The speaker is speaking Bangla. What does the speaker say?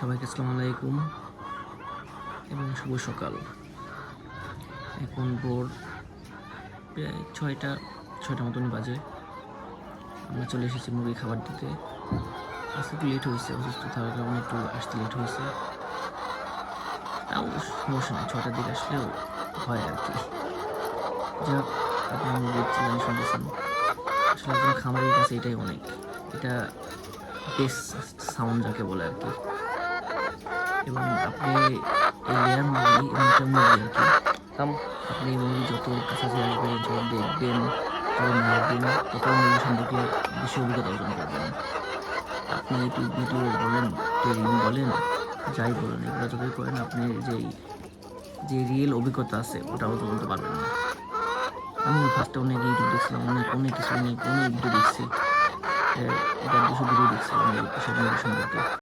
সবাইকে আসসালামু আলাইকুম এবং শুভ সকাল। এখন ভোর প্রায় ছয়টা মতনই বাজে। আমরা চলে এসেছি মুরগি খাবার দিতে। আজকে একটু লেট হয়েছে, অসুস্থ থাকার কারণে একটু আসতে লেট হয়েছে। তাও সমস্যা নেই, 6টার দিকে আসলেও হয় আর কি। যাক, আপনার মুরগির চিল্লানি শুনতেছেন, আসলে একজন খামারের কাছে এটাই অনেক, এটা বেস্ট সাউন্ড যাকে বলে আর কি। এবং আপনি এই লেয়ার মুরগি এবং এটা মুরগি আর কি, আপনি মুরগি যত কাছাকাছি আসবেন, যত দেখবেন, যত মারবেন, তত মুরগি সম্পর্কে বেশি অভিজ্ঞতা অর্জন করবেন। আপনি ইউটিউব ভিডিও বলেন, ট্রেনিং বলেন, যাই বলেন, এগুলো যতই করেন, আপনি যে রিয়েল অভিজ্ঞতা আছে ওটা অর্জন করতে পারবেন না। আমি ফার্স্টে অনেক ইউটিউব দেখছিলাম, অনেক কিছু ভিডিও দেখছি, এটা 200 ভিডিও দেখছিলাম এইসব মুরগি সম্পর্কে।